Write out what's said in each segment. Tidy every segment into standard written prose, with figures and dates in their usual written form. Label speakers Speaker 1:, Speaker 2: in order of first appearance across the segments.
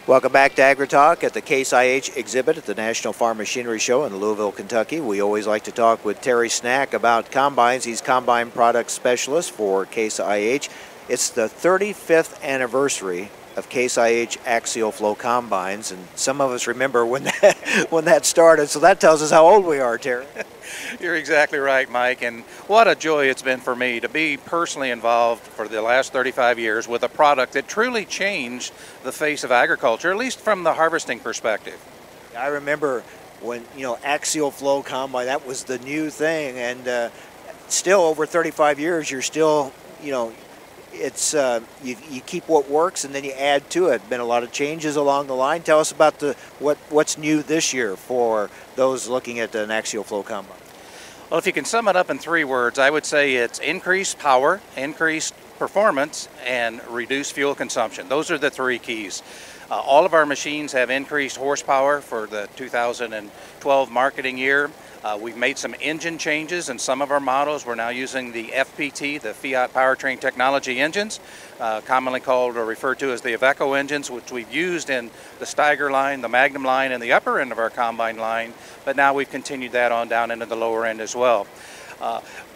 Speaker 1: Welcome back to AgriTalk at the Case IH exhibit at the National Farm Machinery Show in Louisville, Kentucky. We always like to talk with Terry Snack about combines. He's combine product specialist for Case IH. It's the 35th anniversary of Case IH Axial Flow Combines, and some of us remember when that started, so that tells us how old we are, Terry.
Speaker 2: You're exactly right, Mike, and what a joy it's been for me to be personally involved for the last 35 years with a product that truly changed the face of agriculture, at least from the harvesting perspective.
Speaker 1: I remember when, Axial Flow Combine, that was the new thing, and still over 35 years, you're still, it's you keep what works and then you add to it. Been a lot of changes along the line. Tell us about what's new this year for those looking at an Axial Flow Combine.
Speaker 2: Well, if you can sum it up in 3 words, I would say it's increased power, increased performance, and reduced fuel consumption. Those are the 3 keys. All of our machines have increased horsepower for the 2012 marketing year. We've made some engine changes in some of our models. We're now using the FPT, the Fiat Powertrain Technology engines, commonly called or referred to as the Iveco engines, which we've used in the Steiger line, the Magnum line, and the upper end of our combine line, but now we've continued that on down into the lower end as well.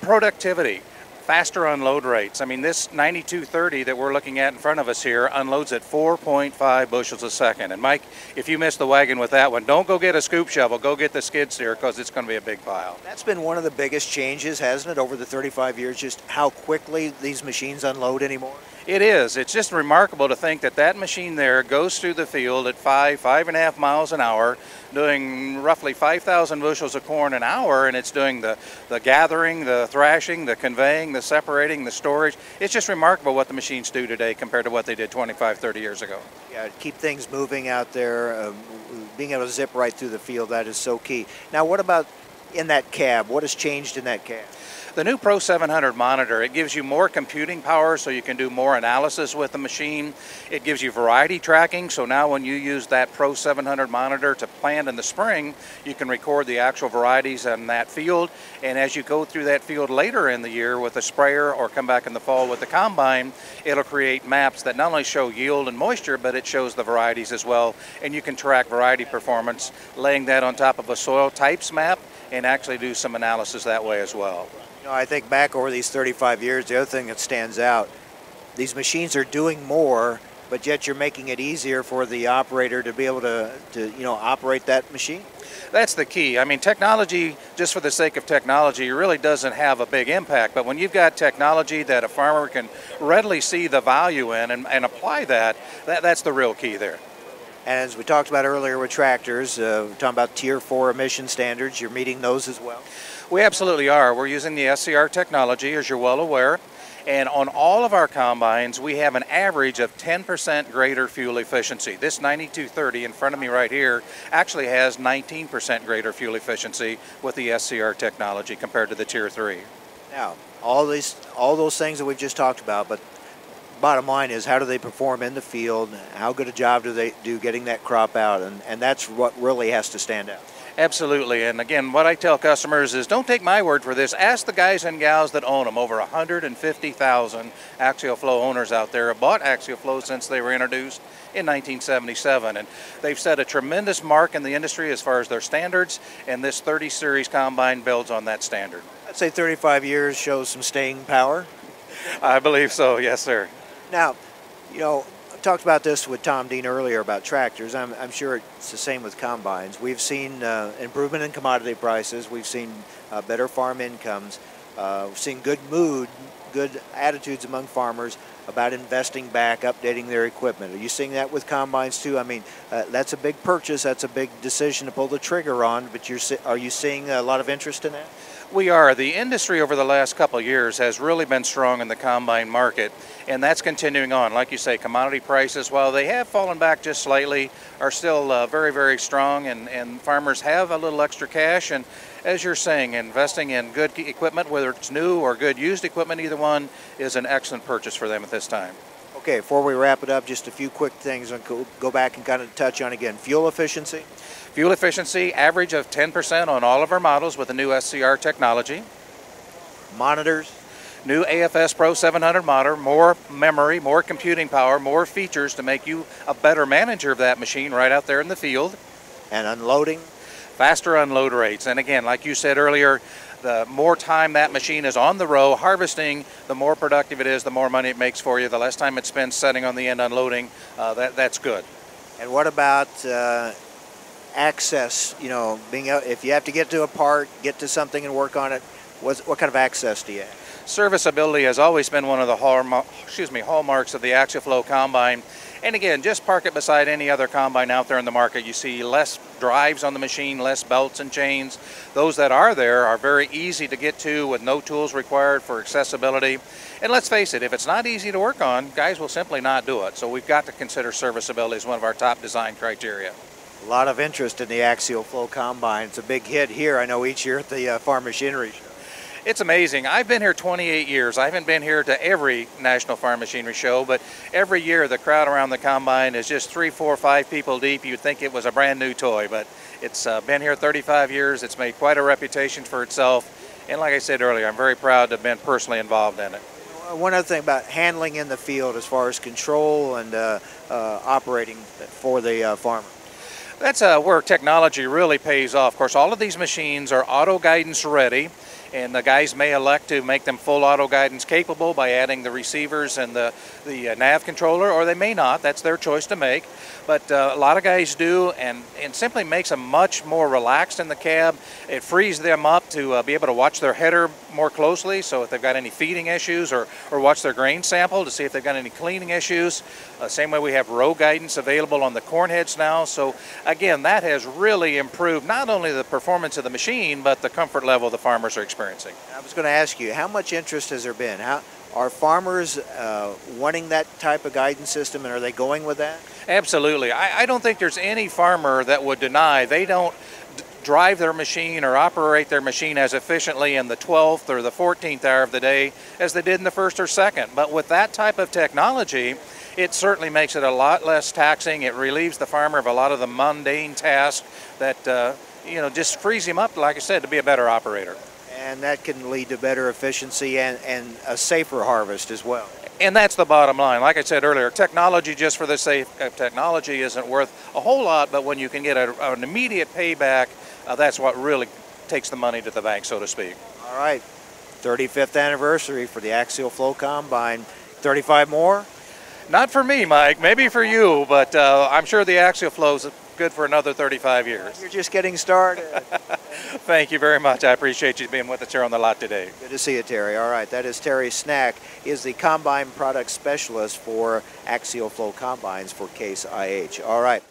Speaker 2: Productivity. Faster unload rates. I mean, this 9230 that we're looking at in front of us here unloads at 4.5 bushels a second. And Mike, if you missed the wagon with that one, don't go get a scoop shovel, go get the skid steer, because it's going to be a big pile.
Speaker 1: That's been one of the biggest changes, hasn't it, over the 35 years, just how quickly these machines unload anymore?
Speaker 2: It is. It's just remarkable to think that that machine there goes through the field at 5.5 miles an hour, doing roughly 5,000 bushels of corn an hour, and it's doing the gathering, the thrashing, the conveying, the separating, the storage. It's just remarkable what the machines do today compared to what they did 25, 30 years ago.
Speaker 1: Yeah, keep things moving out there, being able to zip right through the field, that is so key. Now, what about in that cab? What has changed in that cab?
Speaker 2: The new Pro 700 monitor, it gives you more computing power so you can do more analysis with the machine. It gives you variety tracking, so now when you use that Pro 700 monitor to plant in the spring, you can record the actual varieties in that field. And as you go through that field later in the year with a sprayer or come back in the fall with the combine, it'll create maps that not only show yield and moisture, but it shows the varieties as well. And you can track variety performance, laying that on top of a soil types map, and actually do some analysis that way as well.
Speaker 1: I think back over these 35 years, the other thing that stands out, these machines are doing more, but yet you're making it easier for the operator to be able to operate that machine.
Speaker 2: That's the key. I mean, technology, just for the sake of technology, really doesn't have a big impact. But when you've got technology that a farmer can readily see the value in and apply that's the real key there.
Speaker 1: And as we talked about earlier with tractors, we're talking about Tier 4 emission standards. You're meeting those as well?
Speaker 2: We absolutely are. We're using the SCR technology, as you're well aware. And on all of our combines, we have an average of 10% greater fuel efficiency. This 9230 in front of me right here actually has 19% greater fuel efficiency with the SCR technology compared to the Tier 3.
Speaker 1: Now, all those things that we've just talked about, but bottom line is, how do they perform in the field? How good a job do they do getting that crop out? And that's what really has to stand out.
Speaker 2: Absolutely. And again, what I tell customers is, don't take my word for this. Ask the guys and gals that own them. Over 150,000 Axial Flow owners out there have bought Axial Flow since they were introduced in 1977. And they've set a tremendous mark in the industry as far as their standards, and this 30 Series combine builds on that standard.
Speaker 1: I'd say 35 years shows some staying power.
Speaker 2: I believe so, yes, sir.
Speaker 1: Now, I talked about this with Tom Dean earlier about tractors. I'm sure it's the same with combines. We've seen improvement in commodity prices. We've seen better farm incomes. We've seen good mood, good attitudes among farmers about investing back, updating their equipment. Are you seeing that with combines too? I mean, that's a big purchase. That's a big decision to pull the trigger on. But are you seeing a lot of interest in that?
Speaker 2: We are. The industry over the last couple of years has really been strong in the combine market, and that's continuing on. Like you say, commodity prices, while they have fallen back just slightly, are still very, very strong, and farmers have a little extra cash. And as you're saying, investing in good equipment, whether it's new or good used equipment, either one is an excellent purchase for them at this time.
Speaker 1: Okay, before we wrap it up, just a few quick things. I'll go back and kind of touch on again. Fuel efficiency.
Speaker 2: Fuel efficiency, average of 10% on all of our models with the new SCR technology.
Speaker 1: Monitors.
Speaker 2: New AFS Pro 700 motor, more memory, more computing power, more features to make you a better manager of that machine right out there in the field.
Speaker 1: And unloading?
Speaker 2: Faster unload rates. And again, like you said earlier, the more time that machine is on the row harvesting, the more productive it is, the more money it makes for you, the less time it spends setting on the end unloading. That's good.
Speaker 1: And what about access? You know, if you have to get to a part, get to something and work on it, what kind of access do you have?
Speaker 2: Serviceability has always been one of the hallmarks of the Axial Flow Combine. And again, just park it beside any other combine out there in the market. You see less drives on the machine, less belts and chains. Those that are there are very easy to get to with no tools required for accessibility. And let's face it, if it's not easy to work on, guys will simply not do it. So we've got to consider serviceability as one of our top design criteria.
Speaker 1: A lot of interest in the Axial Flow Combine. It's a big hit here, I know, each year at the Farm Machinery Show.
Speaker 2: It's amazing. I've been here 28 years. I haven't been here to every National Farm Machinery Show, but every year the crowd around the combine is just 3, 4, 5 people deep. You'd think it was a brand new toy, but it's been here 35 years. It's made quite a reputation for itself. And like I said earlier, I'm very proud to have been personally involved in it.
Speaker 1: One other thing about handling in the field as far as control and operating for the farmer.
Speaker 2: That's where technology really pays off. Of course, all of these machines are auto guidance ready, and the guys may elect to make them full auto guidance capable by adding the receivers and the nav controller, or they may not. That's their choice to make. But a lot of guys do, and simply makes them much more relaxed in the cab. It frees them up to be able to watch their header more closely, so if they've got any feeding issues, or watch their grain sample to see if they've got any cleaning issues. Same way we have row guidance available on the corn heads now. So again, that has really improved not only the performance of the machine, but the comfort level the farmers are experiencing.
Speaker 1: I was going to ask you, how much interest has there been? Are farmers wanting that type of guidance system, and are they going with that?
Speaker 2: Absolutely. I don't think there's any farmer that would deny they don't drive their machine or operate their machine as efficiently in the 12th or the 14th hour of the day as they did in the first or second. But with that type of technology, it certainly makes it a lot less taxing. It relieves the farmer of a lot of the mundane tasks that just frees him up, like I said, to be a better operator.
Speaker 1: And that can lead to better efficiency and a safer harvest as well.
Speaker 2: And that's the bottom line. Like I said earlier, technology just for the sake of technology isn't worth a whole lot, but when you can get an immediate payback, that's what really takes the money to the bank, so to speak.
Speaker 1: All right, 35th anniversary for the Axial Flow Combine. 35 more?
Speaker 2: Not for me, Mike. Maybe for you, but I'm sure the Axial Flow is good for another 35 years.
Speaker 1: You're just getting started.
Speaker 2: Thank you very much. I appreciate you being with us here on the lot today.
Speaker 1: Good to see you, Terry. All right, that is Terry Snack. He is the Combine Product Specialist for Axial Flow Combines for Case IH. All right.